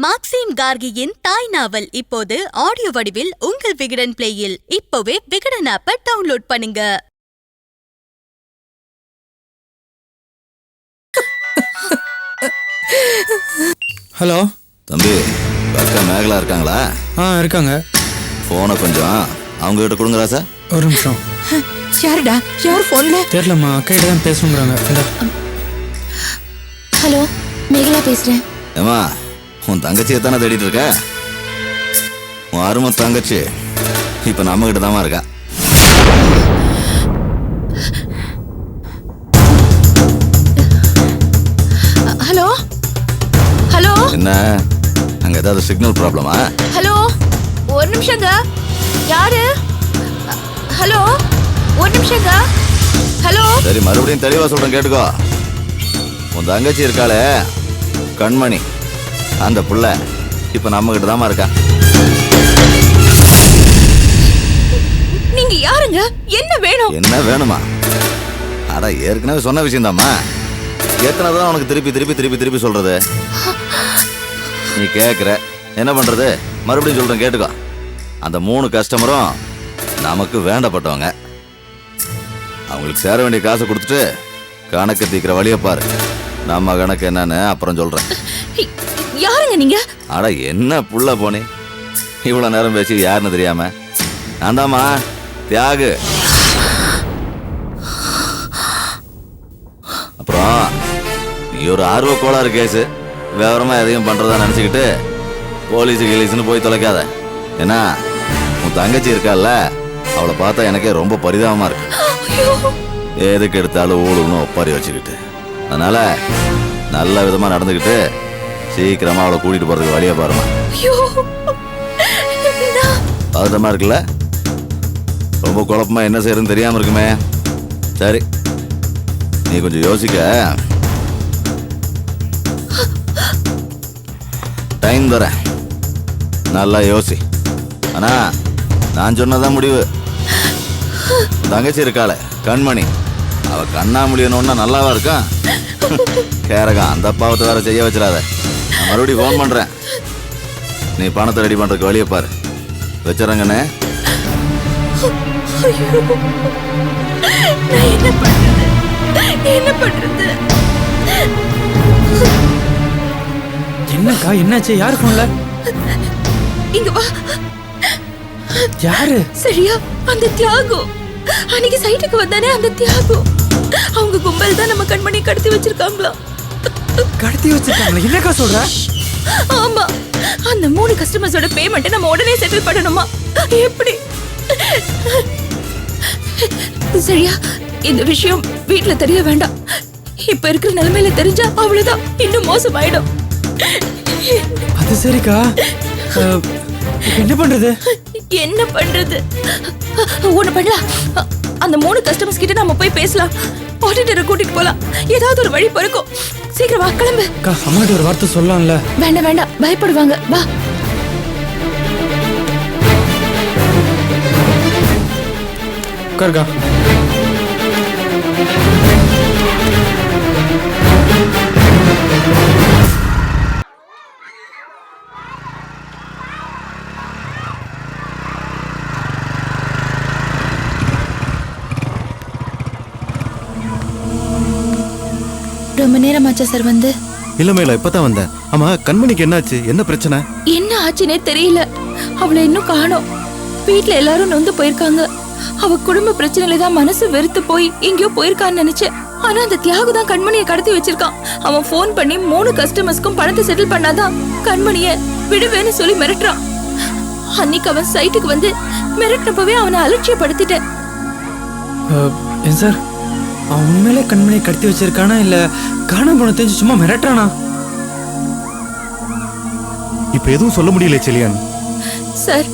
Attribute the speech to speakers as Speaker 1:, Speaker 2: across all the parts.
Speaker 1: Maxim கார்கியின் தாய் நாவல் இப்போது audio வடிவில் உங்கள் விகடன் பிளேயில். இப்போவே விகடன் ஆப்பை டவுன்லோட் பண்ணுங்க.
Speaker 2: ஹலோ
Speaker 3: தம்பி, அக்கா மேகலா இருக்காங்களா?
Speaker 2: இருக்காங்க.
Speaker 3: போனை கொஞ்சம் அவங்க கிட்ட கொடுங்கடா சார்.
Speaker 2: ஒரு நிமிஷம்.
Speaker 4: யாருடா? யார் போன்ல?
Speaker 2: தெரியலம்மா, அக்கா கிட்ட தான் பேசணுங்கிறாங்க.
Speaker 4: ஹலோ, மேகலா பேசுறேன்.
Speaker 3: ஏமா, உன் தங்கச்சியை தானே தேடிட்டு இருக்க? உன் அருமை தங்கச்சி இப்ப நம்ம கிட்ட தாமா இருக்கா.
Speaker 4: Hello hello.
Speaker 3: என்ன, அங்க ஏதாவது சிக்னல் ப்ராப்ளமா?
Speaker 4: ஹலோ, ஒரு நிமிஷங்க. யாரு? ஹலோ, ஒரு நிமிஷங்க. ஹலோ.
Speaker 3: சரி, மறுபடியும் தெளிவா சொல்றேன், கேட்டுக்கோ. உன் தங்கச்சி இருக்காளே கண்மணி, அந்த புள்ள இப்ப நம்ம கிட்ட தாமா இருக்கா.
Speaker 4: நீங்க யாருங்க? என்ன வேணும்?
Speaker 3: என்ன வேணுமா? அட, ஏற்கனவே சொன்ன விஷயம் தாம்மா. எத்தனைதான் உனக்கு திருப்பி திருப்பி திருப்பி திருப்பி சொல்றது? நீ கேக்குற, என்ன பண்றது? மறுபடியும் சொல்றேன், கேட்டுக்கோ. அந்த 3 கஸ்டமரும் நமக்கு வேண்டப்பட்டவங்க. அவங்களுக்கு சேர வேண்டிய காசை கொடுத்துட்டு கணக்கு தீக்கிற வழியை பாரு. நம்ம கணக்கு என்னன்னு அப்புறம் சொல்றேன்.
Speaker 4: யாருங்க நீங்க?
Speaker 3: அட, என்ன புள்ள போனே, இவ்வளவு நேரம் பேசி யாருன்னு தெரியாம? நான் தாம்மா தியாகு. அப்புறம் நீ ஒரு ஆர்வ கோளாறு கேஸு, விவரமா எதையும் பண்றதா நினைச்சுக்கிட்டு போலீஸு கிலீஸ்னு போய் தொலைக்காத. ஏன்னா உன் தங்கச்சி இருக்கால, அவளை பார்த்தா எனக்கே ரொம்ப பரிதாபமா இருக்கு. எதுக்கு எடுத்தாலும் ஊழுன்னு ஒப்பாரி வச்சுக்கிட்டு. அதனால நல்ல விதமா நடந்துக்கிட்டு சீக்கிரமா அவளை கூட்டிட்டு போறதுக்கு வழியா பாருமா. பதட்டமா இருக்குல்ல? ரொம்ப குழப்பமா என்ன செய்யறதுன்னு தெரியாம இருக்குமே. சரி, நீ கொஞ்சம் யோசிக்க. டைம் தரேன், நல்லா யோசி. ஆனா நான் சொன்னதான் முடிவு. தங்கச்சி இருக்காளே கண்மணி, அவ கண்ணா முடியணும்னா நல்லாவா இருக்கா? கேரகா, அந்த பாவத்தை வேற செய்ய வச்சிடாத. நான் மறுபடியும் ஃபோன் பண்றேன். நீ பணத்தை ரெடி பண்றதுக்கு வழியை பாரு. வச்சுறங்கண்ணே.
Speaker 2: என்னக்கா, என்னாச்சு? யாரு போன்ல?
Speaker 4: இங்க வா.
Speaker 2: யாரு?
Speaker 4: சரியா, அந்த தியாகு. அன்னைக்கு சைட்டுக்கு வந்தானே அந்த தியாகு. அவங்க கும்பல் தான் நம்ம கண்மணி கடத்தி வச்சிருக்காங்களா?
Speaker 2: கடத்தி வச்சிருக்காங்களா? என்னக்கா சொல்ற?
Speaker 4: ஆமா, அந்த 3 கஸ்டமர்ஸோட பேமெண்ட் நம்ம உடனே செட்டில் பண்ணணுமா? எப்படி? சரியா, இந்த விஷயம் வீட்ல தெரிய வேண்டாம். இப்ப இருக்கிற நிலைமையில தெரிஞ்சா அவ்வளவுதான், இன்னும் மோசமாயிடும்.
Speaker 2: அது சரிக்கா, என்ன பண்றது?
Speaker 4: என்ன பண்றது? ஒண்ணு பண்ணலாம். அந்த 3 கஸ்டமர்ஸ் கிட்ட நம்ம போய் பேசலாம். ஆடிட்டரை கூட்டிட்டு போலாம். ஏதாவது ஒரு வழி பிறக்கும். சீக்கிரம் வா, கிளம்பு.
Speaker 2: அக்கா, அம்மாட்ட ஒரு வார்த்தை சொல்லலாம்ல?
Speaker 4: வேண்டாம் வேண்டாம், பயப்படுவாங்க. வா.
Speaker 2: உட்காருக்கா.
Speaker 4: ரொம்ப நேரம் ஆச்சா சார் வந்து?
Speaker 5: இல்ல மேல, இப்பதான் வந்தேன். ஆமா, கண்மணிக்கு என்னாச்சு? என்ன பிரச்சனை?
Speaker 4: என்ன ஆச்சுன்னே தெரியல. அவளை இன்னும் காணோம். வீட்ல எல்லாரும் நொந்து போயிருக்காங்க. அவ குடும்ப பிரச்சனையில தான் மனசு வெறுத்து போய் எங்கேயோ போயிருக்கான்னு நினைச்சேன். ஆனா அந்த தியாகு தான் கண்மணியை கடத்தி வச்சிருக்கான். அவன் போன் பண்ணி 3 கஸ்டமர்ஸ்க்கும் பணத்தை செட்டில் பண்ணாதான் கண்மணிய விடுவேன்னு சொல்லி மிரட்டுறான். அன்னைக்கு அவன் சைட்டுக்கு வந்து மிரட்டினப்பவே அவனை அலட்சியப்படுத்திட்டேன்.
Speaker 2: ஏன் சார், அவன் உண்மையிலே கண்மணியை கடத்தி வச்சிருக்கானா இல்ல காணாம போன தெரிஞ்சு சும்மா மிரட்டானா?
Speaker 5: இப்ப எதுவும் சொல்ல முடியல செலியான்.
Speaker 4: சார்,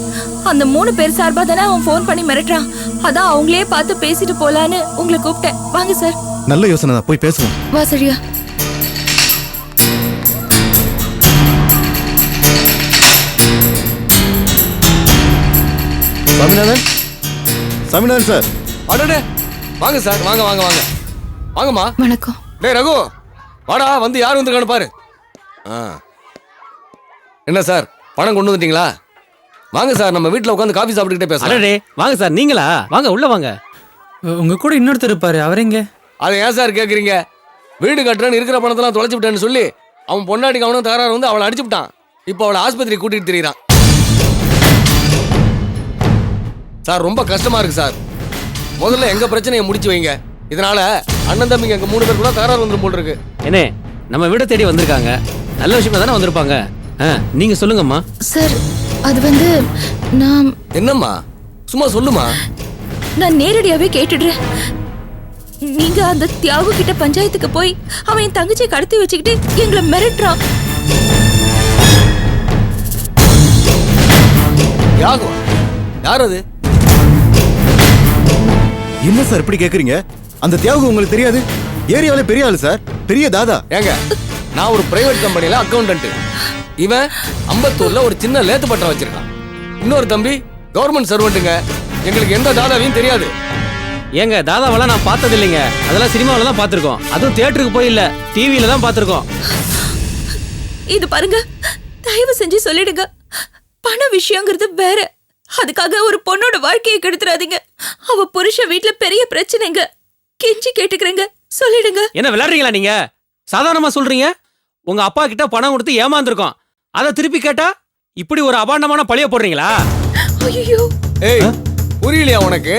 Speaker 4: அந்த 3 பேர் சார்பா தானே அவன் போன் பண்ணி மிரட்டுறான். அதான் அவங்களே பார்த்து பேசிட்டு போலான்னு உங்களை கூப்பிட்டேன். வாங்க சார்.
Speaker 5: நல்ல யோசனை தான், போய் பேசுவோம்.
Speaker 4: வா. சரியா?
Speaker 5: சாமிநாதன், சாமிநாதன் சார்.
Speaker 6: அடடே, வாங்க சார், வாங்க வாங்க வாங்க. வாங்கம்மா.
Speaker 4: வணக்கம்.
Speaker 6: டேய் ரகு, வாடா, வந்து யார் வந்திருக்கான்னு பாரு. என்ன சார் பணம் கொண்டு வந்துட்டீங்களா? வாங்க சார், நம்ம வீட்டில் உட்காந்து காஃபி சாப்பிட்டுக்கிட்டே பேசலாம்.
Speaker 7: அடடே வாங்க சார், நீங்களா? வாங்க உள்ள வாங்க.
Speaker 2: உங்க கூட இன்னொருத்தர் இருப்பாரு, அவரெங்க?
Speaker 6: அதை ஏன் சார் கேட்குறீங்க? வீடு கட்டுறேன்னு இருக்கிற பணத்தெல்லாம் தொலைச்சு விட்டேன்னு சொல்லி அவன் பொண்டாட்டிக்கு அவனும் தகராறு வந்து அவளை அடிச்சு விட்டான். இப்போ அவளை ஆஸ்பத்திரி கூட்டிட்டு திரியிறான். சார் ரொம்ப கஷ்டமா இருக்கு சார். முதல்ல எங்க பிரச்சனையை முடிச்சு வைங்க. இதனால அண்ணன் தம்பிங்க எங்க 3 பேர் கூட தகராறு வந்துடும் போல் இருக்கு.
Speaker 7: என்னே, நம்ம வீட தேடி வந்திருக்காங்க, நல்ல விஷயமா தானே வந்திருப்பாங்க. நீங்க சொல்லுங்கம்மா.
Speaker 4: சார் அது வந்து நான்
Speaker 6: என்னம்மா சும்மா சொல்லுமா.
Speaker 4: நான் நேரடியாவே கேட்டுடுறேன். நீங்க அந்த தியாகு கிட்ட பஞ்சாயத்துக்கு போய் அவன் என் தங்கச்சியை கடத்தி வச்சுக்கிட்டு எங்களை மிரட்டுறான்.
Speaker 6: தியாகம்? யார் அது?
Speaker 5: என்ன சார் இப்படி கேக்குறீங்க? அந்த தியாகு உங்களுக்கு தெரியாது? ஏரியாவில பெரிய ஆளு சார், பெரிய தாதா.
Speaker 6: ஏங்க, நான் ஒரு பிரைவேட் கம்பெனில அக்கௌண்டன்ட். இவன் அம்பத்தூர்ல ஒரு சின்ன லேத்து பட்டம் வச்சிருக்கான். இன்னொரு தம்பி கவர்மெண்ட் சர்வெண்ட்டுங்க. எங்களுக்கு எந்த தாதாவையும் தெரியாது.
Speaker 7: ஏங்க, தாதாவெல்லாம் நான் பார்த்தது இல்லைங்க. அதெல்லாம் சினிமாவில தான் பார்த்துருக்கோம். அதுவும் தியேட்டருக்கு போய் இல்ல, டிவியில தான் பார்த்துருக்கோம்.
Speaker 4: இது பாருங்க, தயவு செஞ்சு சொல்லிடுங்க. பண விஷயங்கிறது வேற. அதுக்காக ஒரு பொண்ணோட வாழ்க்கையை கெடுத்துறாதீங்க. அவ புருஷ வீட்டுல பெரிய பிரச்சனைங்க. கெஞ்சி கேட்டுக்கிறேங்க, சொல்லிடுங்க.
Speaker 7: என்ன விளையாடுறீங்களா நீங்க? சாதாரணமா சொல்றீங்க. உங்க அப்பா கிட்ட பணம் கொடுத்து ஏமாந்துருக்கோம், அதை திருப்பி கேட்டா இப்படி ஒரு அபாண்டமான பழிய போடுறீங்களா?
Speaker 4: ஐயோ,
Speaker 6: ஏய், புரியலையா உனக்கு?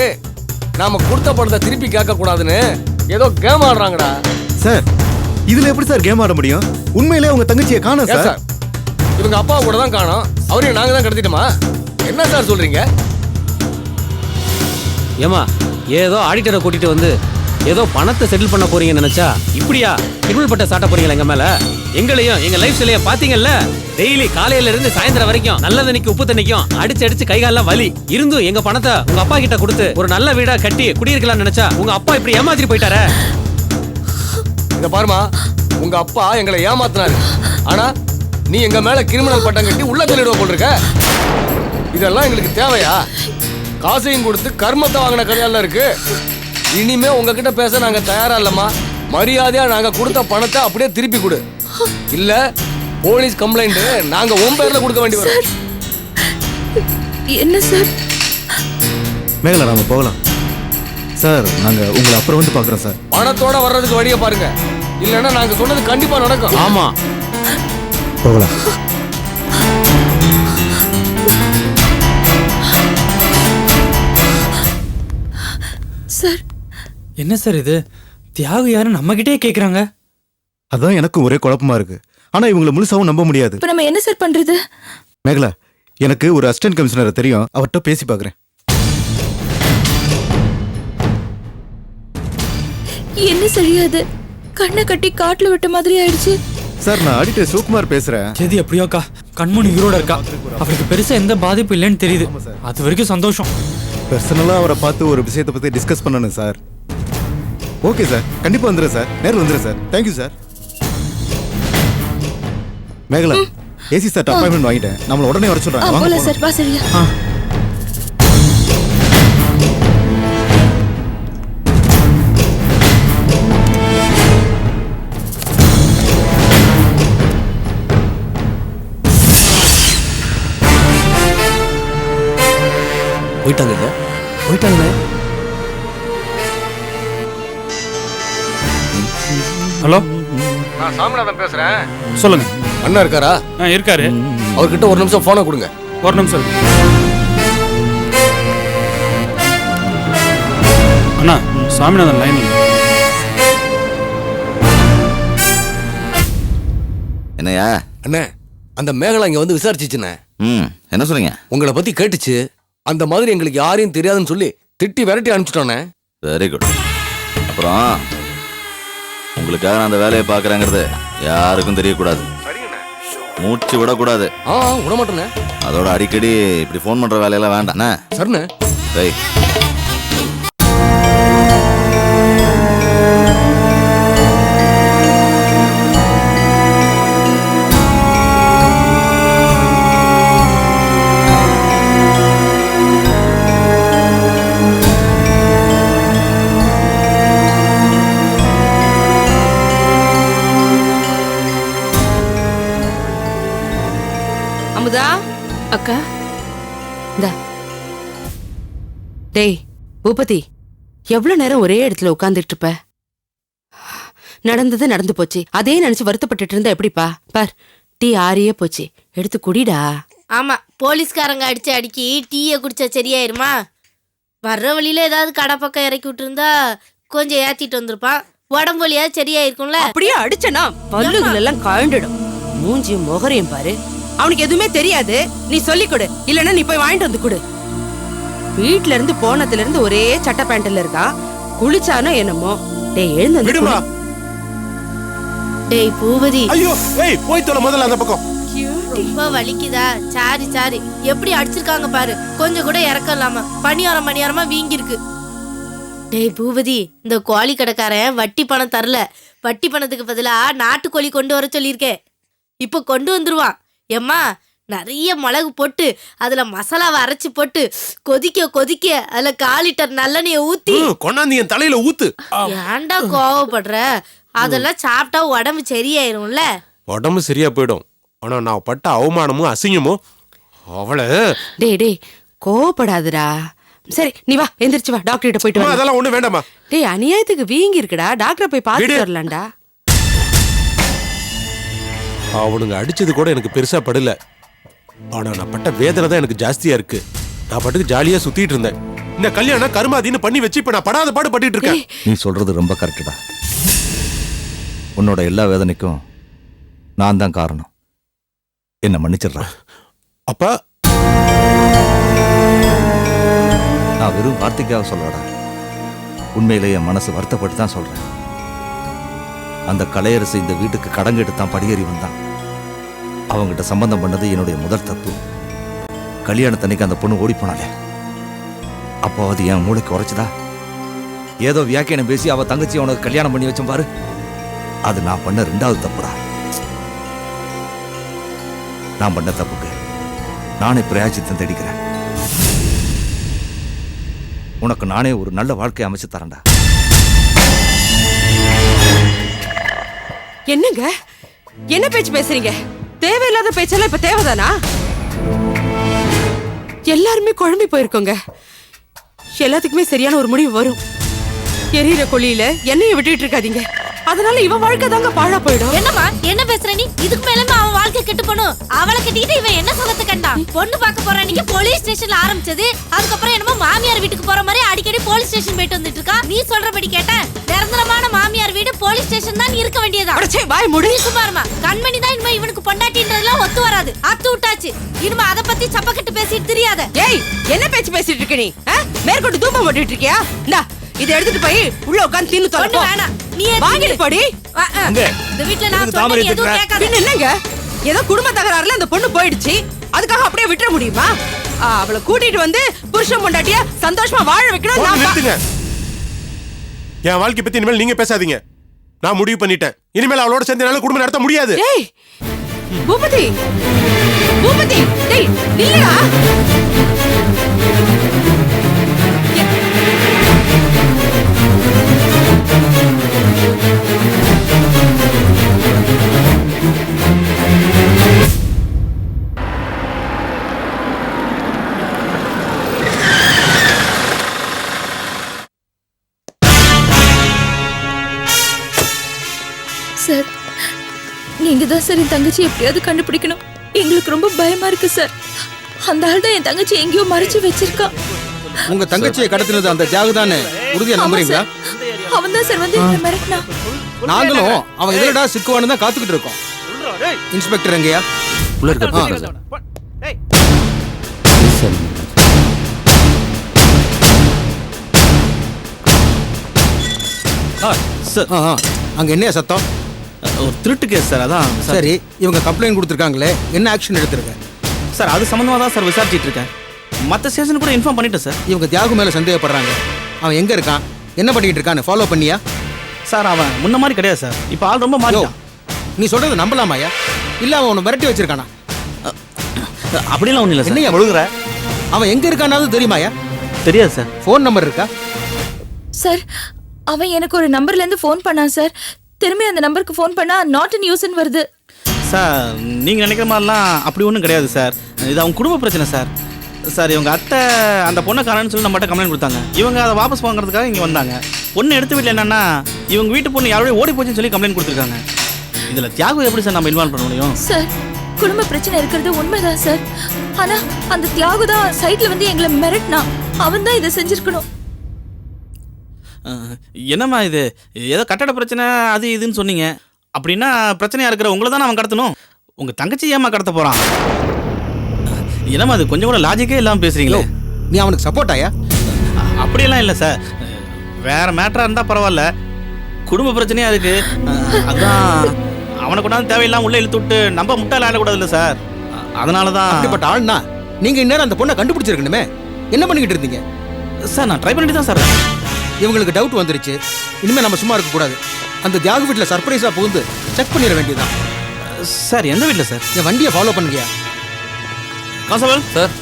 Speaker 6: நாம கொடுத்த பணத்தை திருப்பி கேட்க கூடாதுன்னு ஏதோ கேம் ஆடுறாங்கடா.
Speaker 5: சார் இதுல எப்படி சார் கேம் ஆட முடியும்? உண்மையிலே உங்க தங்கச்சியை காணோம்
Speaker 6: ஏன்
Speaker 5: சார்.
Speaker 6: சார், இவங்க அப்பா கூட தான் காணோம், அவரையும் நாங்க தான் கடத்திட்டோமா? என்ன சார் சொல்றீங்க?
Speaker 7: ஏமா, ஏதோ ஆடிட்டரை கூட்டிட்டு வந்து ஏதோ பணத்தை செட்டில் பண்ண போறீங்கன்னு நினைச்சா இப்படியா கிரிமினல் பட்ட சாட்ட போறீங்களா எங்க மேல? எங்களையும் எங்க லைஃப் ஸ்டைலையும் பாத்தீங்கல்ல? டெய்லி காலையில இருந்து சாயந்தரம் வரைக்கும் நல்ல தண்ணிக்கு உப்பு தண்ணிக்கும் அடிச்சு அடிச்சு கைகாலெல்லாம் வலி இருந்தும் எங்க பணத்தை உங்க அப்பா கிட்ட கொடுத்து ஒரு நல்ல வீடா கட்டி குடியிருக்கலாம்னு நினைச்சா உங்க அப்பா இப்படி ஏமாத்திட்டு போயிட்டாரே.
Speaker 6: இத பாருமா, உங்க அப்பா எங்களை ஏமாத்தினாரு. ஆனா நீ எங்க மேல கிரிமினல் பட்டம் கட்டி உள்ள தள்ளிடுவ போல் இருக்க. இதெல்லாம் எங்களுக்கு தேவையா? காசையும் கொடுத்து கர்மத்தை வாங்கின கதையெல்லாம் இருக்கு. இனிமே உங்ககிட்ட பேச நாங்க தயாரா இல்லம்மா. மரியாதையா நாங்க கொடுத்த பணத்தை அப்படியே திருப்பி கொடு. இல்ல போலீஸ் கம்ப்ளைண்ட் நாங்க உன் பேர்ல கொடுக்க வேண்டி வரும்.
Speaker 4: என்ன சார்?
Speaker 5: மேகலா நாம போகலாம் சார். நாங்க உங்களை அப்புறம் வந்து பாக்குறோம் சார்.
Speaker 6: பணத்தோட வர்றதுக்கு வழியை பாருங்க, இல்லைன்னா நாங்க சொன்னது கண்டிப்பா நடக்கும்.
Speaker 7: ஆமா,
Speaker 5: போகலாம்.
Speaker 4: சார்
Speaker 2: என்ன சார் இது? தியாகு யாரும் நம்ம கிட்டே கேக்குறாங்க.
Speaker 5: அதான் எனக்கும் ஒரே குழப்பமா இருக்கு. ஆனா இவங்களை முழுசாவும் நம்ப முடியாது.
Speaker 4: இப்ப நம்ம என்ன சார் பண்றது?
Speaker 5: மேகலா, எனக்கு ஒரு அசிஸ்டன்ட் கமிஷனரை தெரியும், அவர்கிட்ட பேசி பாக்குறேன்.
Speaker 4: என்ன சரியாது? கண்ணை கட்டி காட்டுல விட்ட மாதிரி ஆயிடுச்சு.
Speaker 5: சார் நான் ஆடிட்டர் சிவகுமார் பேசுறேன்.
Speaker 2: சரி அப்படியோக்கா, கண்மணி உயிரோட இருக்கா. அவருக்கு பெருசா எந்த பாதிப்பு இல்லைன்னு தெரியுது. அது வரைக்கும் சந்தோஷம்.
Speaker 5: பர்சனலா அவரை பார்த்து ஒரு விஷயத்தை பத்தி டிஸ்கஸ் பண்ணணும் சார். ஓகே சார், கண்டிப்பா வந்துடுறேன் சார். நேரில் வந்துடுறேன் sir. Thank you sir. Mekala, AC sir appointment வாங்கிட்டேன். நம்மள உடனே வர சொல்றாங்க.
Speaker 4: போல
Speaker 5: வாங்க
Speaker 4: சார், வா சரியா.
Speaker 6: போயிட்டாங்க.
Speaker 8: ஹலோ,
Speaker 6: நான் சாமிநாதன் பேசுறேன்.
Speaker 8: சொல்லுங்க.
Speaker 6: அண்ணா இருக்காரா?
Speaker 8: இருக்காரு.
Speaker 6: அவர்கிட்ட ஒரு நிமிஷம் போனை கொடுங்க.
Speaker 8: ஒரு நிமிஷம். அண்ணா, சாமிநாதன் லைன்.
Speaker 3: என்னையா?
Speaker 6: அண்ணே, அந்த மேகலா இங்க வந்து விசாரிச்சுச்சுண்ணே.
Speaker 3: என்ன சொல்றீங்க?
Speaker 6: உங்களை பத்தி கேட்டுச்சு. அந்த மாதிரி எங்களுக்கு யாரையும் தெரியாதுன்னு சொல்லி திட்டி விரட்டி அனுப்பிச்சிட்டோன்னே.
Speaker 3: Very good. அப்புறம் உங்களுக்காக நான் அந்த வேலையை பார்க்குறேங்கிறது யாருக்கும் தெரியக்கூடாது. மூச்சு விடக்கூடாது.
Speaker 6: விட மாட்டேண்ணே.
Speaker 3: அதோட அடிக்கடி இப்படி ஃபோன் பண்ற வேலையெல்லாம் வேண்டாண்ணே.
Speaker 6: சரிண்ணே.
Speaker 3: டேய்,
Speaker 9: அமுதா
Speaker 4: அக்கா
Speaker 9: இந்த டேய் பூபதி எவ்வளவு நேரம் ஒரே இடத்துல உட்கார்ந்துட்டு இருப்ப? நடந்தது நடந்து போச்சு, அதே நினைச்சு வருத்தப்பட்டுட்டு இருந்தா எப்படிப்பா? பார், டீ ஆறியே போச்சு, எடுத்து குடிடா.
Speaker 10: ஆமா, போலீஸ்காரங்க அடிச்ச அடிக்கி டீயை குடிச்சா சரியாயிருமா? வர்ற வழியில ஏதாவது கடை பக்கம் இறக்கி விட்டுருந்தா கொஞ்சம் ஏத்திட்டு வந்திருப்பான், உடம்பு வலியாவது சரியாயிருக்கும்ல.
Speaker 9: அப்படியே அடிச்சனா பல்லுகள் எல்லாம் கழண்டுடும். மூஞ்சியும் முகரையும் பாரு. அவனுக்கு எதுவுமே தெரியாது, நீ சொல்லி கொடு, இல்லன்னா நீ போய் வாங்கிட்டு வந்து கொடு. வீட்ல இருந்து போனதுல இருந்து ஒரே சட்டை பேண்ட்ல இருக்கான், குளிச்சானோ என்னமோ. டேய் எழுந்து
Speaker 5: விடுமா.
Speaker 10: டேய் பூபதி,
Speaker 5: ஐயோ ஏய் போய் தொலை முதல்ல அந்த பக்கம்.
Speaker 10: ரொம்ப வலிக்குதா? சாரி சாரி, எப்படி அடிச்சிருக்காங்க பாரு, கொஞ்சம் கூட இறக்கம் இல்லாம பணியாரமா வீங்கி இருக்கு. டேய் பூபதி, இந்த கோழி கடைக்காரன் வட்டி பணம் தரல, வட்டி பணத்துக்கு பதிலா நாட்டுக்கோழி கொண்டு வர சொல்லியிருக்கேன். இப்ப கொண்டு வந்துருவான். எம்மா நிறைய மிளகு போட்டு அதுல மசாலாவை அரைச்சு போட்டு கொதிக்க கொதிக்க அதுல 1/4 லிட்டர் நல்லெண்ணெய ஊத்தி
Speaker 5: கொண்டாந்து என் தலையில ஊத்து.
Speaker 10: ஏன்டா கோவப்படுற? அதெல்லாம் சாப்பிட்டா உடம்பு சரியாயிரும்ல.
Speaker 11: உடம்பு சரியா போயிடும், ஆனா நான் பட்ட அவமானமும் அசிங்கமும் அவளை.
Speaker 9: டேய் டேய் கோவப்படாதடா. சரி நீ வா, எந்திரிச்சு வா, டாக்டர் கிட்ட போயிட்டு வா.
Speaker 11: அதெல்லாம் ஒண்ணு வேண்டாமா.
Speaker 9: டேய் அநியாயத்துக்கு வீங்கி இருக்குடா, டாக்டரை போய் பார்த்துட்டு வரலாம்டா.
Speaker 11: அவனுங்க அடிச்சது கூட எனக்கு பெருசா படல, ஆனா நான் பட்ட வேதனை தான் எனக்கு ஜாஸ்தியா இருக்கு. நான் பாட்டுக்கு ஜாலியா சுத்திட்டு இருந்தேன். இந்த கல்யாணம் கருமாதின்னு பண்ணி வச்சு இப்ப நான் படாத பாடு பட்டுட்டு இருக்கேன்.
Speaker 3: நீ சொல்றது ரொம்ப கரெக்டுடா. உன்னோட எல்லா வேதனைக்கும் நான் தான் காரணம். என்ன மன்னிச்சிடுறேன்.
Speaker 11: அப்பா
Speaker 3: நான் வெறும் வார்த்தைக்காக சொல்லடா, உண்மையிலேயே என் மனசு வருத்தப்பட்டு தான் சொல்றேன். அந்த கலையரசு இந்த வீட்டுக்கு கடன் கேட்டு தான் படியேறி வந்தான். அவங்ககிட்ட சம்பந்தம் பண்ணது என்னுடைய முதல் தப்பு. கல்யாணத்தன்னைக்கு அந்த பொண்ணு ஓடி போனாலே, அப்போ அது என் மூளைக்கு உரைச்சுதா? ஏதோ வியாக்கியானம் பேசி அவ தங்கச்சி அவனுக்கு கல்யாணம் பண்ணி வச்சேன் பாரு, அது நான் பண்ண 2வது தப்புடா. நான் பண்ண தப்புக்கு நானே பிரயாச்சித்தம் தேடிக்கிறேன். உனக்கு நானே ஒரு நல்ல வாழ்க்கையை அமைச்சு தரேன்டா.
Speaker 9: என்னங்க என்ன பேச்சு பேசுறீங்க? தேவையில்லாத பேச்செல்லாம் இப்ப தேவைதானா? எல்லாருமே குழம்பி போயிருக்கோங்க. எல்லாத்துக்குமே சரியான ஒரு முடிவு வரும். எரியிற கொள்ளியில எண்ணெயை விட்டுட்டு இருக்காதீங்க, அதனால இவன் வாழ்க்கை தாங்க பாழா போயிடும்.
Speaker 10: என்னம்மா என்ன பேசுற நீ? இதுக்கு மேலமா அவன் வாழ்க்கை கெட்டு போணும். அவளை கட்டிக்கிட்டு இவன் என்ன சுகத்தை கண்டான்? பொண்ணு பார்க்க போற அன்னைக்கு போலீஸ் ஸ்டேஷன்ல ஆரம்பிச்சது, அதுக்கப்புறம் என்னமோ மாமியார் வீட்டுக்கு போற மாதிரி அடிக்கடி போலீஸ் ஸ்டேஷன் போயிட்டு வந்துட்டு இருக்கா. நீ சொல்றபடி கேட்டேன், நிரந்தரமான மாமியார் வீடு போலீஸ் ஸ்டேஷன் தான் இருக்க வேண்டியதா?
Speaker 9: வாய் மூடு.
Speaker 10: சுமாருமா கண்மணி தான் இனிமே இவனுக்கு பொண்டாட்டின்றதுலாம் ஒத்து வராது. அத்து விட்டாச்சு, இனிமே அதை பத்தி சப்பக்கட்டு பேசிட்டு தெரியாத.
Speaker 9: ஏய் என்ன பேச்சு பேசிட்டு இருக்க நீ? மேற்கொண்டு தூப்பம் போட்டுட்டு இருக்கியா? இந்தா இதை எடுத்துட்டு போய் உள்ள உட்கார்ந்து தின்னு தொலைப்போ.
Speaker 10: வேணாம், நீ
Speaker 9: வாங்கிட்டு போடி.
Speaker 10: இந்த வீட்ல நான் சொன்னேன் எதுவும் கேட்காத.
Speaker 9: என்னங்க ஏதோ குடும்ப தகராறுல அந்த பொண்ணு போயிடுச்சு, அதுக்காக அப்படியே விட்டுற முடியுமா? அவளை கூட்டிட்டு வந்து புருஷன் பொண்டாட்டிய சந்தோஷமா வாழ வைக்கணும்.
Speaker 11: நிறுத்துங்க. என் வாழ்க்கை பத்தி இனிமேல் நீங்க பேசாதீங்க. நான் முடிவு பண்ணிட்டேன், இனிமேல் அவளோட சேர்ந்து என்னால குடும்பம் நடத்த முடியாது.
Speaker 9: டேய் பூபதி, பூபதி டேய் நில்லுடா.
Speaker 4: சார் நீங்க தான் சார் என் தங்கச்சி எப்படியாவது கண்டுபிடிக்கணும். எங்களுக்கு ரொம்ப பயமா இருக்கு சார். அந்த ஆள் தான் என் தங்கச்சி எங்கேயோ மறைச்சு வச்சிருக்கான்.
Speaker 2: உங்க தங்கச்சியை கடத்தினது அந்த தியாகு தானே? உறுதியா நம்புறீங்களா?
Speaker 4: அவன் தான் சார் வந்து என்ன மிரட்டினா.
Speaker 2: நாங்களும் அவன் எதிரடா சிக்குவான்னு தான் காத்துக்கிட்டு இருக்கோம். இன்ஸ்பெக்டர் எங்கயா?
Speaker 3: உள்ள இருக்க.
Speaker 2: சார் அங்க என்ன சத்தம்?
Speaker 12: ஒரு திருட்டு கேஸ் சார். அதான்
Speaker 2: சரி, இவங்க கம்ப்ளைண்ட் கொடுத்துருக்காங்களே, என்ன ஆக்ஷன் எடுத்திருக்க?
Speaker 12: சார் அது சம்பந்தமா தான் சார் விசாரிச்சிட்டு இருக்கேன். மற்ற ஸ்டேஷன் கூட இன்ஃபார்ம் பண்ணிட்டேன் சார்.
Speaker 2: இவங்க தியாகு மேல சந்தேகப்படுறாங்க. அவன் எங்க இருக்கான், என்ன பண்ணிட்டு இருக்கான்னு ஃபாலோ பண்ணியா?
Speaker 12: சார் அவன் முன்ன மாதிரி கிடையாது சார், இப்போ ஆள் ரொம்ப மாறிட்டான்.
Speaker 2: நீ சொல்றது நம்பலாமாயா? இல்ல அவன் உன்னை மிரட்டி வச்சிருக்கானா?
Speaker 12: அப்படிலாம் ஒன்றும் இல்லை சார்.
Speaker 2: என்னையா முழுகுற? அவன் எங்க இருக்கானாவது தெரியுமாயா?
Speaker 12: தெரியாது சார்.
Speaker 2: ஃபோன் நம்பர் இருக்கா?
Speaker 4: சார் அவன் எனக்கு ஒரு நம்பர்ல இருந்து ஃபோன் பண்ணான் சார். திரும்பி அந்த நம்பருக்கு ஃபோன் பண்ணா நாட் இன் யூஸ்னு வருது.
Speaker 12: சார் நீங்கள் நினைக்கிற மாதிரிலாம் அப்படி ஒன்றும் கிடையாது சார். இது அவங்க குடும்ப பிரச்சனை சார். சார் இவங்க அத்தை அந்த பொண்ணை காணன்னு சொல்லி நம்மகிட்ட கம்ப்ளைண்ட் கொடுத்தாங்க. இவங்க அதை வாபஸ் வாங்குறதுக்காக இங்கே வந்தாங்க. பொண்ணு எடுத்து வீட்டில் என்னன்னா இவங்க வீட்டு பொண்ணு யாரோடய ஓடி போச்சுன்னு சொல்லி கம்ப்ளைண்ட் கொடுத்துருக்காங்க. இதில் தியாகம் எப்படி சார் நம்ம இன்வால்வ் பண்ண முடியும்?
Speaker 4: சார் குடும்ப பிரச்சனை இருக்கிறது உண்மைதான் சார். ஆனா அந்த தியாகு தான் சைட்ல வந்து எங்களை மிரட்டினா. அவன் தான் இதை செஞ்சிருக்கணும்.
Speaker 12: என்னம்மா இது ஏதோ கட்டட பிரச்சனை அது இதுன்னு சொன்னீங்க. அப்படின்னா பிரச்சனையா இருக்கிற உங்களை தானே அவன் கடத்தணும். உங்க தங்கச்சி ஏமா கடத்த போறான்? என்னம்மா அது கொஞ்சம் கூட லாஜிக்கே இல்லாமல் பேசுறீங்களே.
Speaker 6: நீ அவனுக்கு சப்போர்ட் ஆயா?
Speaker 12: அப்படியெல்லாம் இல்லை சார். வேற மேட்டரா இருந்தா பரவாயில்ல. குடும்ப பிரச்சனையா இருக்கு. அதான் அவனை கொண்டாந்து தேவையில்லாம உள்ள இழுத்து விட்டு நம்ம முட்டாள் ஆடக்கூடாது இல்லை சார். அதனால தான்.
Speaker 6: அப்படிப்பட்ட ஆள்னா நீங்க இந்நேரம் அந்த பொண்ணை கண்டுபிடிச்சிருக்கணுமே. என்ன பண்ணிக்கிட்டு இருந்தீங்க?
Speaker 12: சார் நான் ட்ரை பண்ணிட்டு தான் சார்.
Speaker 6: இவங்களுக்கு டவுட் வந்துருச்சு. இனிமே நம்ம சும்மா இருக்கக்கூடாது. அந்த தியாகு வீட்டில் சர்ப்ரைஸா புகுந்து செக் பண்ணிட வேண்டியதுதான்.
Speaker 12: சார் எந்த வீட்டில் சார்?
Speaker 6: என் வண்டியை ஃபாலோ பண்ணுங்க.
Speaker 12: கான்ஸ்டபிள் சார்,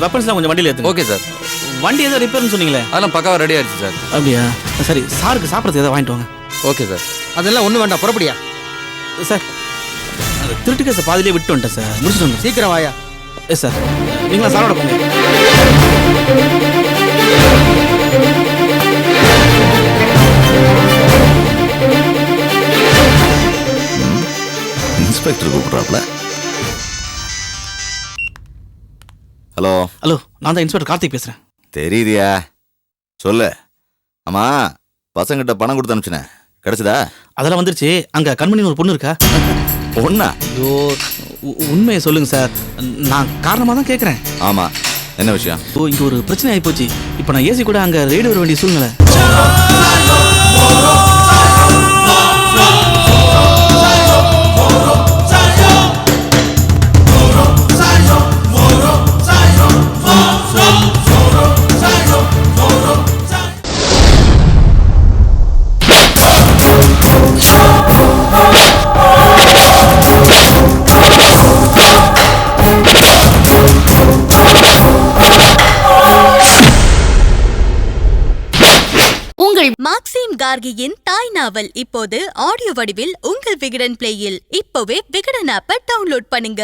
Speaker 12: வெப்பன்ஸ்லாம் கொஞ்சம் வண்டியில் ஏற்றுங்க.
Speaker 7: Okay sir.
Speaker 12: வண்டி ஏதோ ரிப்பேர்னு சொன்னீங்களே,
Speaker 7: அதெல்லாம் பக்காவாக ரெடி ஆயிடுச்சு சார்.
Speaker 12: அப்படியா? சரி, சாருக்கு சாப்பிட்றது ஏதாவது வாங்கிட்டு வாங்க.
Speaker 7: Okay sir.
Speaker 6: அதெல்லாம் ஒன்றும் வேண்டாம், புறப்படியா?
Speaker 12: சார் அந்த திருட்டு கேஸை பாதிலே விட்டு வந்துட்டேன் சார். முடிச்சுட்டு வந்தேன்.
Speaker 6: சீக்கிரம் வாயா.
Speaker 12: Yes sir. நீங்களா சாரோட போங்க.
Speaker 3: இன்ஸ்பெக்டர் கூப்பிடுறாப்ல. ஹலோ.
Speaker 12: ஹலோ, நான் தான் இன்ஸ்பெக்டர் கார்த்திக் பேசுகிறேன்.
Speaker 3: தெரியுதியா, சொல்லு. ஆமா, பசங்கிட்ட பணம் கொடுத்து அனுப்பிச்சினேன், கிடைச்சதா?
Speaker 12: அதெல்லாம் வந்துருச்சு. அங்கே கண்மணின்னு ஒரு பொண்ணு இருக்கா?
Speaker 3: பொண்ணா?
Speaker 12: ஐயோ, உண்மையை சொல்லுங்க சார். நான் காரணமாக தான் கேட்குறேன்.
Speaker 3: ஆமா, என்ன விஷயம்?
Speaker 12: ஓ, இங்கே ஒரு பிரச்சனை ஆகி போச்சு. இப்போ நான் ஏசி கூட அங்கே ரெய்டு வர வேண்டிய சூழ்நிலை.
Speaker 1: உங்கள் மாக்சிம் கார்கியின் தாய் நாவல் இப்போது ஆடியோ வடிவில் உங்கள் விகடன் பிளேயில். இப்போவே விகடன் ஆப்பை டவுன்லோட் பண்ணுங்க.